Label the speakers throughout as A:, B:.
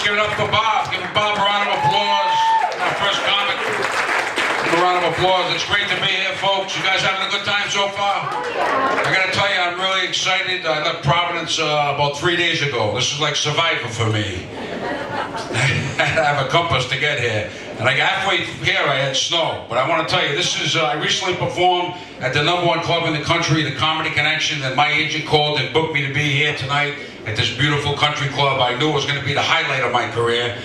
A: give it up for Bob. Give Bob a round of applause. Our first comic. Give a round of applause. It's great to be here, folks. You guys having a good time so far? I gotta tell you, I'm really excited. I left Providence about 3 days ago. This is like survival for me. I have a compass to get here. And like halfway here, I had snow. But I want to tell you, this is, I recently performed at the #1 club in the country, the Comedy Connection, and my agent called and booked me to be here tonight at this beautiful country club. I knew it was going to be the highlight of my career.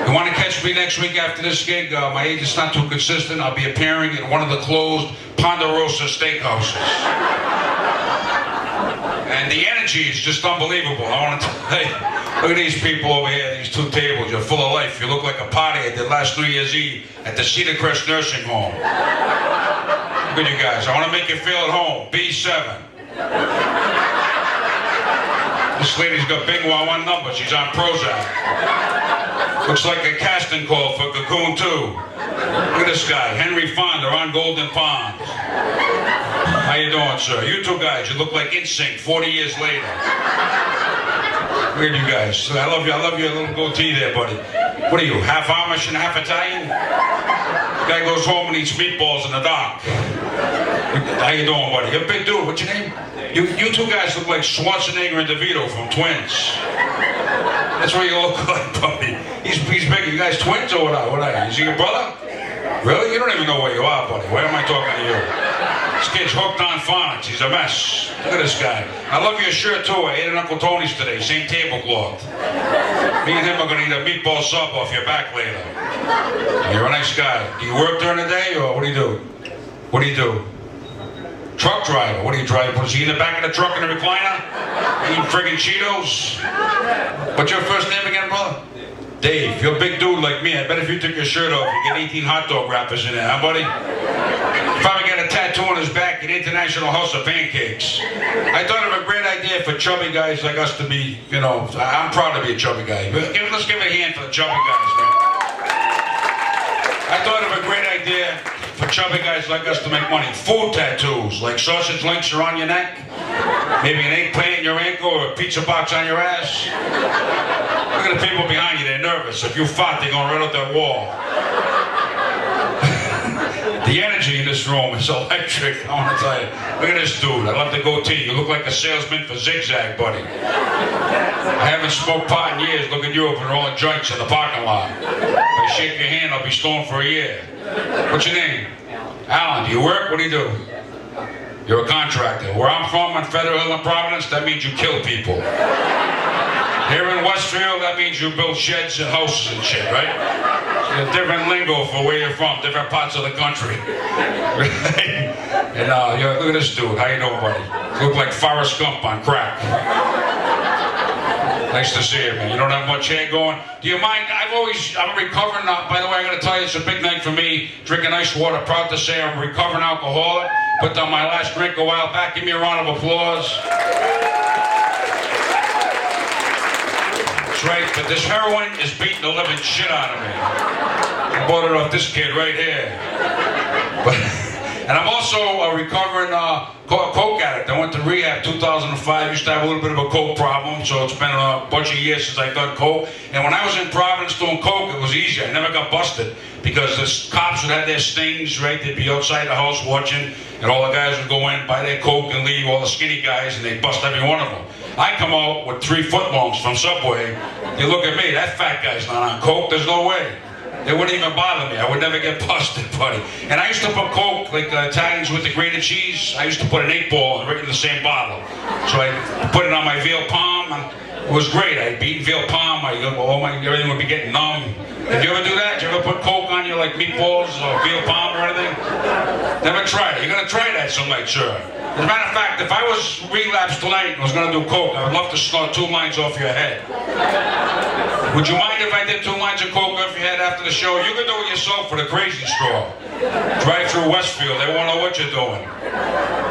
A: You want to catch me next week after this gig? My agent's not too consistent. I'll be appearing at one of the closed Ponderosa steakhouses. And the energy is just unbelievable. I want to tell you, look at these people over here, these two tables. You're full of life. You look like a party I did last New Year's Eve at the Cedar Crest Nursing Home. Look at you guys. I want to make you feel at home. B7. This lady's got Bing Wa1 number. She's on Prozac. Looks like a casting call for Cocoon 2. Look at this guy, Henry Fonda on Golden Pond. How you doing, sir? You two guys, you look like NSYNC 40 years later. Look at you guys. I love your little goatee there, buddy. What are you, half Amish and half Italian? The guy goes home and eats meatballs in the dark. How you doing, buddy? You're a big dude. What's your name? You two guys look like Schwarzenegger and DeVito from Twins. That's what you look like, buddy. He's big. You guys twins or what are you? Is he your brother? Really? You don't even know where you are, buddy. Why am I talking to you? This kid's hooked on phonics. He's a mess. Look at this guy. I love your shirt, too. I ate at Uncle Tony's today. Same tablecloth. Me and him are going to eat a meatball sub off your back later. You're a nice guy. Do you work during the day, or what do you do? What do you do? Truck driver. What do you drive? Was he in the back of the truck in the recliner? Eating friggin' Cheetos? What's your first name again, brother? Dave. You're a big dude like me. I bet if you took your shirt off, you get 18 hot dog wrappers in there, huh, buddy? Probably got a tattoo on his back, an International House of Pancakes. I thought of a great idea for chubby guys like us to be, you know, I'm proud to be a chubby guy. Let's give a hand for the chubby guys, man. I thought of a great idea for chubby guys like us to make money. Food tattoos, like sausage links around your neck, maybe an eggplant in your ankle or a pizza box on your ass. Look at the people behind you, they're nervous. If you fart, they're going right up that wall. The energy in this room is electric, I want to tell you. Look at this dude, I love the goatee. You look like a salesman for Zigzag, buddy. I haven't smoked pot in years. Look at you open rolling joints in the parking lot. If I shake your hand, I'll be stoned for a year. What's your name? Alan. Do you work? What do you do? You're a contractor. Where I'm from, on Federal Hill in Providence, that means you kill people. Here in Westfield, that means you build sheds and houses and shit, right? There's a different lingo for where you're from, different parts of the country. And look at this dude. How you doing, buddy? You look like Forrest Gump on crack. Nice to see you, man. You don't have much hair going. Do you mind? I'm recovering now. By the way, I gotta tell you, it's a big night for me. Drinking ice water. Proud to say I'm a recovering alcoholic. Put down my last drink a while back. Give me a round of applause. That's right, but this heroin is beating the living shit out of me. I bought it off this kid right here. And I'm also a recovering coke addict. I went to rehab 2005. Used to have a little bit of a coke problem, so it's been a bunch of years since I done coke. And when I was in Providence doing coke, it was easy. I never got busted because the cops would have their stings, right? They'd be outside the house watching, and all the guys would go in, buy their coke, and leave all the skinny guys, and they'd bust every one of them. I come out with 3 footlongs from Subway. You look at me, that fat guy's not on coke. There's no way. They wouldn't even bother me. I would never get busted, buddy. And I used to put coke, like Italians with the grated cheese. I used to put an 8-ball right in the same bottle. So I put it on my veal palm. It was great. I'd be eating veal palm. Everything would be getting numb. Did you ever do that? Did you ever put coke on you, like meatballs or veal palm or anything? Never tried it. You're gonna try that some night, sir. As a matter of fact, if I was relapsed tonight and was gonna do coke, I would love to snort 2 lines off your head. Would you mind if I did 2 lines of coke off your head after the show? You can do it yourself for the crazy straw. Drive through Westfield, they won't know what you're doing.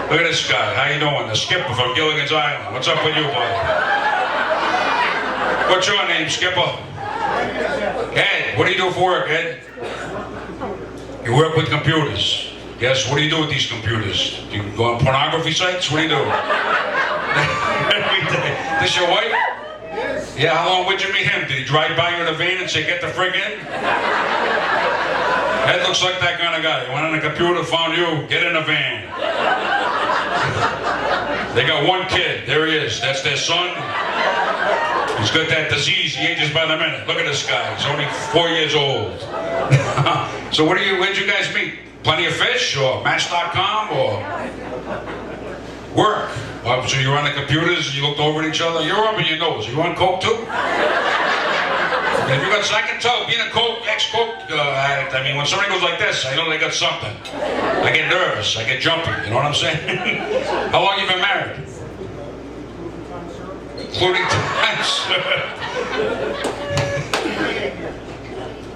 A: Look at this guy, how you doing? The skipper from Gilligan's Island. What's up with you, buddy? What's your name, skipper? Ed, what do you do for work, Ed? You work with computers. Yes, what do you do with these computers? Do you go on pornography sites? What do you do? Every day. This your wife?
B: Yes.
A: Yeah, how long would you meet him? Did he drive by you in a van and say, get the frig in? That looks like that kind of guy. He went on the computer, found you, get in a van. They got one kid. There he is. That's their son. He's got that disease. He ages by the minute. Look at this guy. He's only 4 years old. So where'd you guys meet? Plenty of Fish or Match.com or work? Well, so you were on the computers and you looked over at each other? You're rubbing your nose. You on coke too? If you got, I can tell, being a ex-coke addict, I mean, when somebody goes like this, I know they got something. I get nervous. I get jumpy. You know what I'm saying? How long you been married? Including times.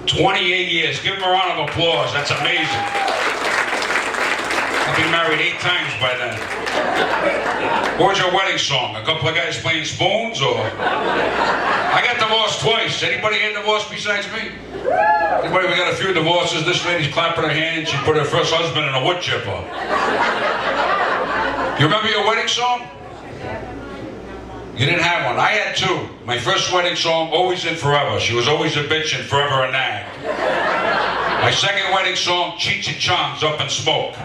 A: 28 years. Give him a round of applause. That's amazing. I've been married 8 times by then. What was your wedding song? A couple of guys playing spoons, or? I got divorced twice. Anybody get divorced besides me? Anybody? We got a few divorces. This lady's clapping her hands. She put her first husband in a wood chipper. You remember your wedding song? You didn't have one. I had 2. My first wedding song, Always and Forever. She was always a bitch and forever a nag. My second wedding song, Cheech and Chong's Up in Smoke.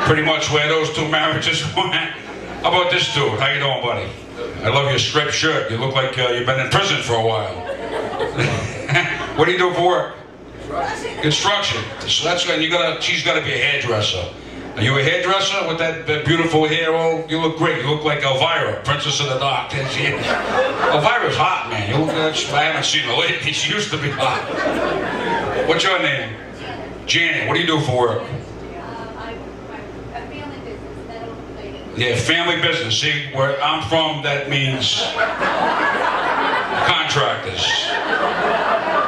A: Pretty much where those 2 marriages went. How about this dude? How you doing, buddy? I love your striped shirt. You look like you've been in prison for a while. What do you do for work? Construction. So that's good. She's got to be a hairdresser. Are you a hairdresser with that beautiful hair? Oh, you look great. You look like Elvira, Princess of the Dark. Elvira's hot, man. You look, I haven't seen her lately. She used to be hot. What's your name? Janet. What do you do for work? Yeah, family business. See, where I'm from, that means contractors.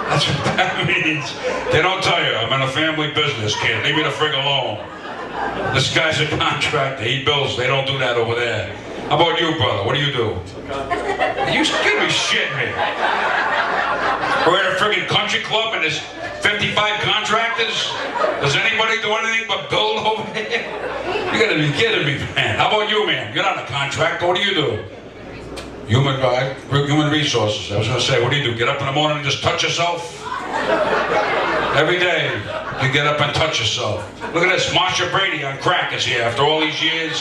A: That's what that means. They don't tell you, I'm in a family business, kid. Leave me the frig alone. This guy's a contractor. He bills. They don't do that over there. How about you, brother? What do? You could be shitting me. We're at a friggin' country club and there's 55 contractors. Does anybody do anything but build over there? You gotta be kidding me, man. How about you, man? You're not a contractor. What do you do? Human resources. I was gonna say, what do you do? Get up in the morning and just touch yourself? Every day, you get up and touch yourself. Look at this, Marsha Brady on crack is here after all these years.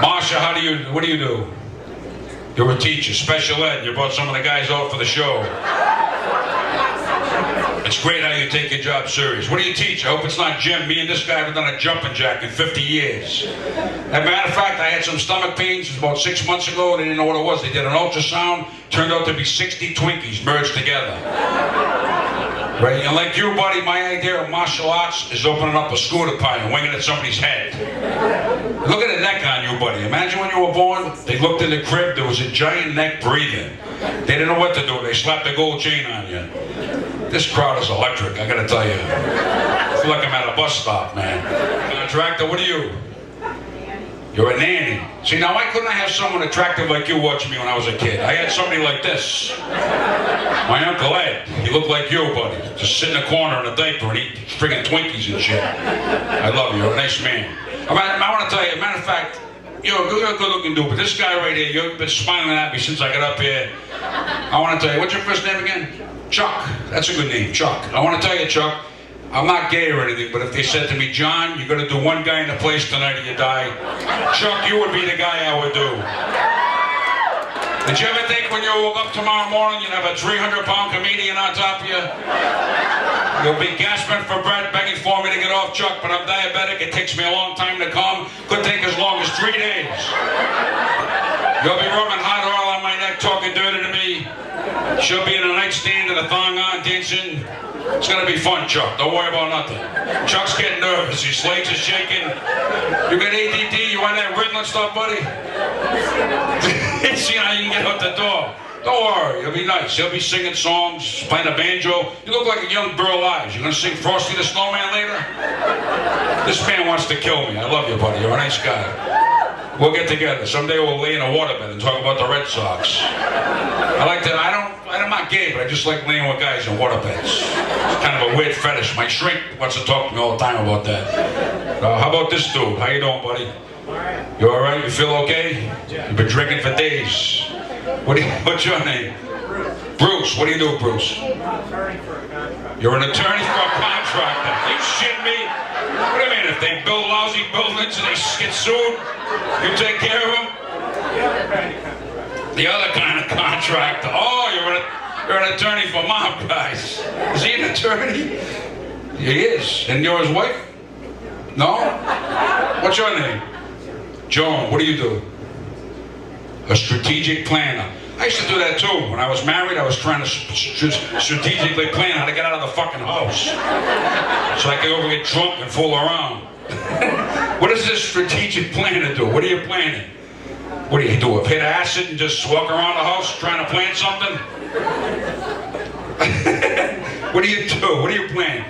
A: Marsha, what do you do? You're a teacher, special ed. You brought some of the guys out for the show. It's great how you take your job serious. What do you teach? I hope it's not gym. Me and this guy have done a jumping jack in 50 years. As a matter of fact, I had some stomach pains about 6 months ago. They didn't know what it was. They did an ultrasound. Turned out to be 60 Twinkies merged together. Right? And like you, buddy, my idea of martial arts is opening up a scooter pie and winging at somebody's head. Look at the neck on you, buddy. Imagine when you were born, they looked in the crib, there was a giant neck breathing. They didn't know what to do. They slapped a gold chain on you. This crowd is electric, I gotta tell you. I feel like I'm at a bus stop, man. Contractor, what are you? You're a nanny. See, now why couldn't I have someone attractive like you watching me when I was a kid? I had somebody like this. My Uncle Ed. He looked like you, buddy. Just sit in a corner in a diaper and eat friggin' Twinkies and shit. I love you. You're a nice man. I want to tell you, matter of fact, you're a good-looking dude, but this guy right here, you've been smiling at me since I got up here. I want to tell you, what's your first name again? Chuck. That's a good name, Chuck. I want to tell you, Chuck, I'm not gay or anything, but if they said to me, John, you're going to do one guy in the place tonight or you die, Chuck, you would be the guy I would do. Did you ever think when you woke up tomorrow morning you'd have a 300-pound comedian on top of you? You'll be gasping for breath, begging for me to get off, Chuck, but I'm diabetic. It takes me a long time to come. Could take as long as 3 days. You'll be rubbing hot oil on my neck, talking dirty to me. She'll be in a nightstand and a thong on, dancing. It's gonna be fun, Chuck. Don't worry about nothing. Chuck's getting nervous. His legs are shaking. You got ADD? You want that Ritalin stuff, buddy? See how you can get out the door. Don't worry, he'll be nice. He'll be singing songs, playing a banjo. You look like a young Burl Ives. You gonna sing Frosty the Snowman later? This man wants to kill me. I love you, buddy. You're a nice guy. We'll get together. Someday we'll lay in a waterbed and talk about the Red Sox. I'm not gay, but I just like laying with guys in waterbeds. It's kind of a weird fetish. My shrink wants to talk to me all the time about that. How about this dude? How you doing, buddy? You all right? You feel okay? You've been drinking for days. What's your name? Bruce. What do you do, Bruce? You're an attorney for a contractor. Are you shitting me? What do you mean? If they build lousy buildings and they get sued, you take care of them? The other kind of contractor. Oh, you're an attorney for mob guys. Is he an attorney? He is. And you're his wife? No? What's your name? Joan. What do you do? A strategic planner. I used to do that too. When I was married, I was trying to strategically plan how to get out of the fucking house. So I could go get drunk and fool around. What does this strategic planner do? What are you planning? What do you do? Hit acid and just walk around the house trying to plan something? What do you do? What do you plan?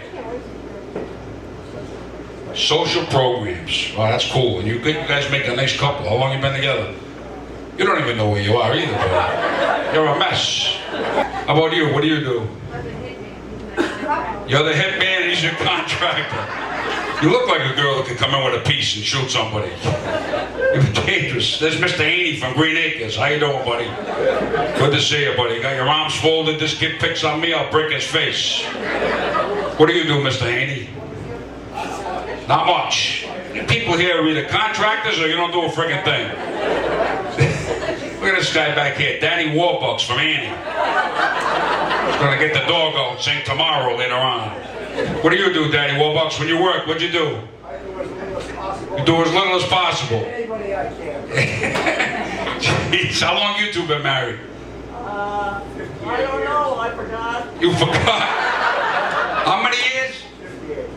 A: Social programs. Oh, that's cool. And you guys make a nice couple. How long you been together? You don't even know where you are either, bro. You're a mess. How about you? What do you do? You're the hitman and he's your contractor. You look like a girl that could come in with a piece and shoot somebody. You're dangerous. There's Mr. Haney from Green Acres. How you doing, buddy? Good to see you, buddy. You got your arms folded. This kid picks on me, I'll break his face. What do you do, Mr. Haney? Not much. People here are either contractors or you don't do a friggin' thing. Look at this guy back here, Danny Warbucks from Annie. He's gonna get the dog out and sing Tomorrow later on. What do you do, Danny Warbucks? When you work, what'd you do? You do as little as possible.
B: Anybody I can.
A: Jeez, how long you two been married?
B: I don't know, I forgot.
A: You forgot? How many years?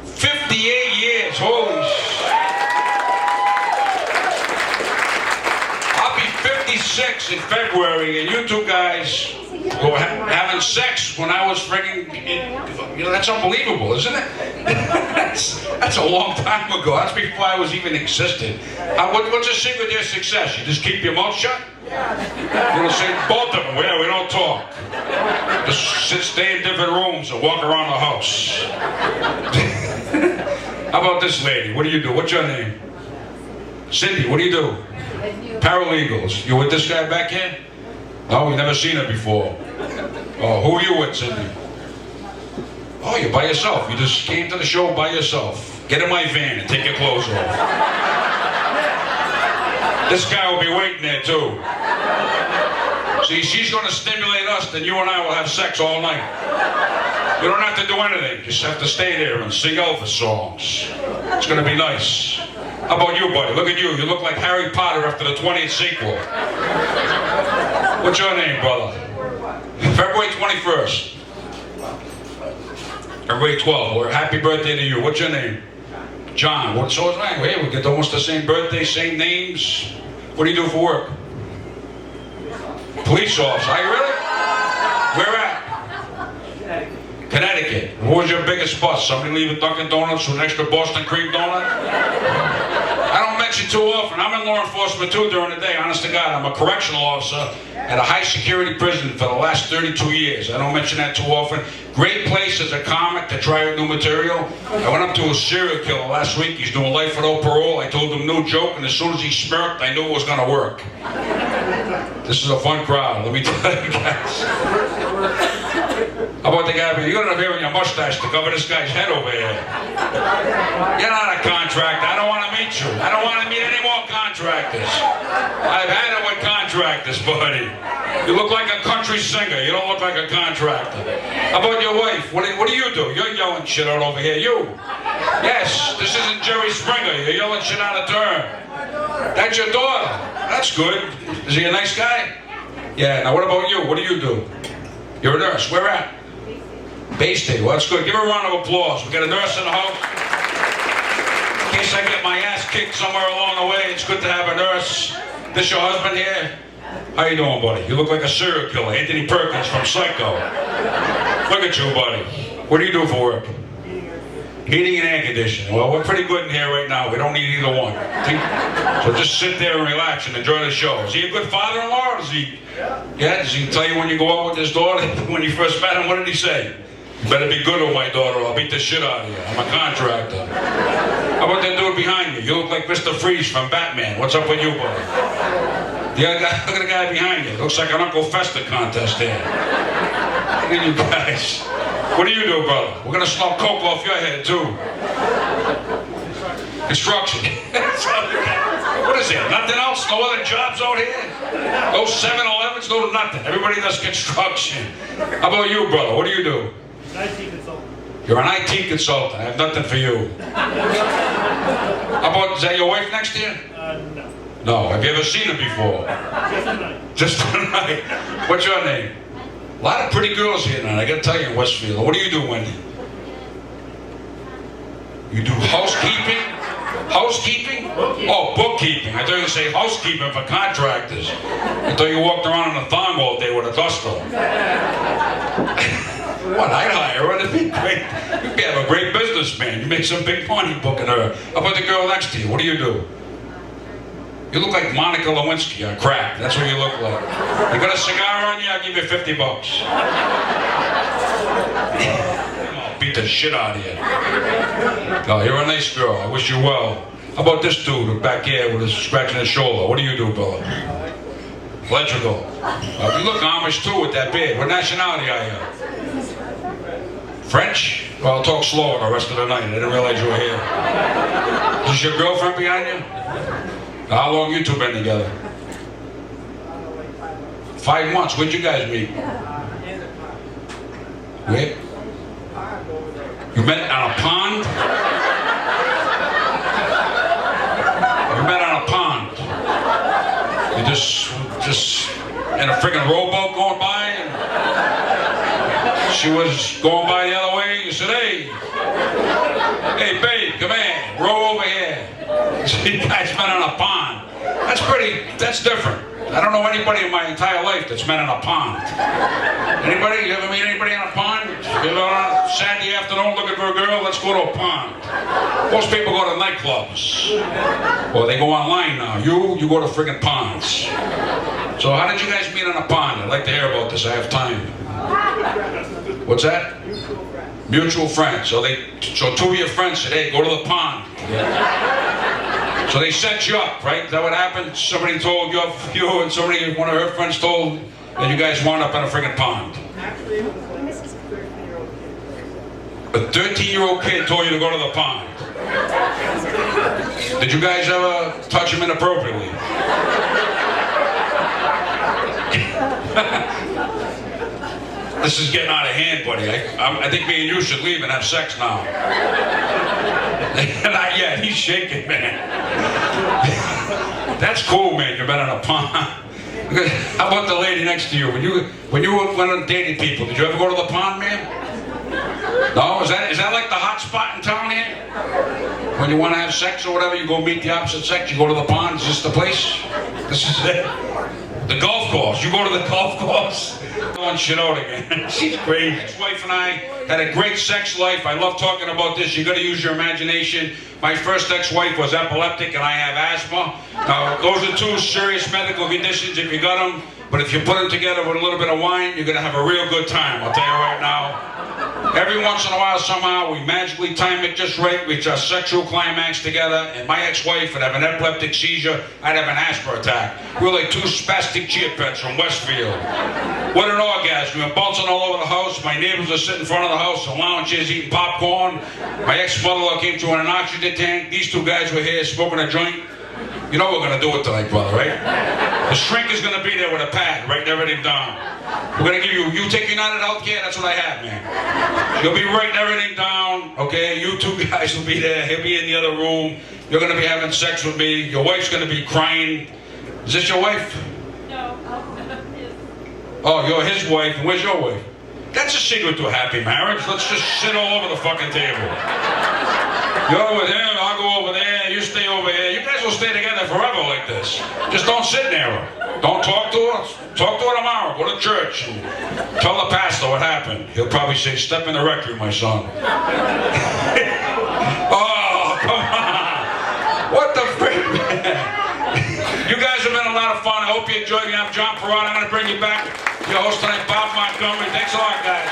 A: 58 years, holy shit. I'll be 56 in February, and you two guys were having sex when I was friggin', you know, that's unbelievable, isn't it? That's a long time ago. That's before I was even existed. What's the secret to your success? You just keep your mouth shut? You don't say, both of them, we don't talk. Just stay in different rooms and walk around the house. How about this lady? What do you do? What's your name? Cindy, what do you do? Paralegals. You with this guy back here? No, we've never seen her before. Oh, who are you with, Cindy? Oh, you're by yourself. You just came to the show by yourself. Get in my van and take your clothes off. This guy will be waiting there too. See, she's going to stimulate us, then you and I will have sex all night. You don't have to do anything. You just have to stay there and sing Elvis songs. It's going to be nice. How about you, buddy? Look at you. You look like Harry Potter after the 20th sequel. What's your name, brother? February 21st. February 12th. Well, happy birthday to you. What's your name? John. What's his name? Hey, we get almost the same birthday, same names. What do you do for work? Police officer. Are you really? Where at? Connecticut. What was your biggest bust? Somebody leave a Dunkin' Donuts with an extra Boston cream donut? I don't mention too often. I'm in law enforcement too during the day, honest to God. I'm a correctional officer at a high security prison for the last 32 years. I don't mention that too often. Great place as a comic to try out new material. I went up to a serial killer last week. He's doing life without parole. I told him no joke, and as soon as he smirked, I knew it was gonna work. This is a fun crowd, let me tell you guys. How about the guy? You got enough hair on your mustache to cover this guy's head over here. You're not a contractor. I don't want to meet you. I don't want to meet any more contractors. I've had it with contractors, buddy. You look like a country singer. You don't look like a contractor. How about your wife? What do you do? You're yelling shit out over here. You. Yes, this isn't Jerry Springer. You're yelling shit out of turn. That's your daughter. That's good. Is he a nice guy? Yeah, now what about you? What do you do? You're a nurse. Where at? Bay State. Well, that's good. Give her a round of applause. We got a nurse in the house. In case I get my ass kicked somewhere along the way, it's good to have a nurse. This your husband here? How you doing, buddy? You look like a serial killer. Anthony Perkins from Psycho. Look at you, buddy. What do you do for work? Heating and air conditioning. Well, we're pretty good in here right now. We don't need either one. So just sit there and relax and enjoy the show. Is he a good father-in-law? Does he tell you when you go out with his daughter? When you first met him, what did he say? You better be good with my daughter or I'll beat the shit out of you. I'm a contractor. How about that dude behind you? You look like Mr. Freeze from Batman. What's up with you, buddy? The other guy, look at the guy behind you. Looks like an Uncle Fester contest there. Look at you guys. What do you do, brother? We're gonna smoke coke off your head too. Construction. What is there? Nothing else? No other jobs out here? No 7-Elevens? No nothing. Everybody does construction. How about you, brother? What do you do?
B: IT consultant.
A: You're an IT consultant. I have nothing for you. How about, is that your wife next to you?
B: No.
A: No. Have you ever seen her before?
B: Just tonight.
A: Just tonight. What's your name? A lot of pretty girls here tonight. I gotta tell you in Westfield. What do you do, Wendy? You do housekeeping? Housekeeping? Oh, bookkeeping. I thought you would say housekeeping for contractors. I thought you walked around in a thong all day with a duster. What, I'd hire her. It'd be great. You'd have a great businessman. You make some big money booking her. How about the girl next to you? What do? You look like Monica Lewinsky on crack. That's what you look like. You got a cigar on you? I'll give you $50. I'll beat the shit out of you. Oh, you're a nice girl. I wish you well. How about this dude back here with his scratching his shoulder? What do you do, brother? Electrical. You look Amish too with that beard. What nationality are you? French? Well, I'll talk slower the rest of the night. I didn't realize you were here. Is this your girlfriend behind you? How long you two been together? 5 months. Where'd you guys meet? Where? You met on a pond? You met on a pond. You just in a friggin' rowboat going by, and she was going by the other way. You said, hey babe, come here, row over here. So you guys met on a pond. That's different. I don't know anybody in my entire life that's met on a pond. Anybody? You ever meet anybody on a pond? You ever on a Saturday afternoon looking for a girl? Let's go to a pond. Most people go to nightclubs. Well, they go online now. You go to friggin' ponds. So how did you guys meet on a pond? I'd like to hear about this. I have time. What's that? Mutual friends. So two of your friends said, hey, go to the pond. So they set you up, right? Is that what happened? Somebody told you, and one of her friends told, and you guys wound up in a friggin' pond.
B: Actually, it was like a 13-year-old kid.
A: A 13-year-old kid told you to go to the pond. Did you guys ever touch him inappropriately? This is getting out of hand, buddy. I think me and you should leave and have sex now. Not yet. He's shaking, man. That's cool, man. You've been on a pond. How about the lady next to you? When you went on dating people, did you ever go to the pond, man? No? Is that like the hot spot in town here? When you want to have sex or whatever, you go meet the opposite sex, you go to the pond. Is this the place? This is it. The golf course. You go to the golf course. Going shit out again. She's great. Ex-wife and I had a great sex life. I love talking about this. You got to use your imagination. My first ex-wife was epileptic and I have asthma. Now, those are two serious medical conditions if you got them. But if you put them together with a little bit of wine, you're going to have a real good time. I'll tell you right now. Every once in a while, somehow, we magically time it just right, reach our sexual climax together, and my ex-wife would have an epileptic seizure, I'd have an asthma attack. We were like two spastic chia pets from Westfield. What an orgasm. We were bouncing all over the house. My neighbors were sitting in front of the house on lounges eating popcorn. My ex-mother-in-law came through in an oxygen tank. These two guys were here smoking a joint. You know what we're going to do it tonight, brother, right? The shrink is going to be there with a pad, writing everything down. We're going to give you take United Healthcare, that's what I have, man. You'll be writing everything down, okay? You two guys will be there. He'll be in the other room. You're going to be having sex with me. Your wife's going to be crying. Is this your wife?
C: No.
A: Oh, you're his wife. And where's your wife? That's a secret to a happy marriage. Let's just sit all over the fucking table. You're with him, I'll go over there, you stay over here. You guys will stay together forever like this. Just don't sit near her. Don't talk to her. Talk to her tomorrow. Go to church and tell the pastor what happened. He'll probably say, step in the rectory, my son. Oh, come on. What the frick, man? You guys have been a lot of fun. I hope you enjoyed me. I'm John Perrotta. I'm going to bring you back. Your host tonight, Bob Montgomery. Thanks a lot, guys.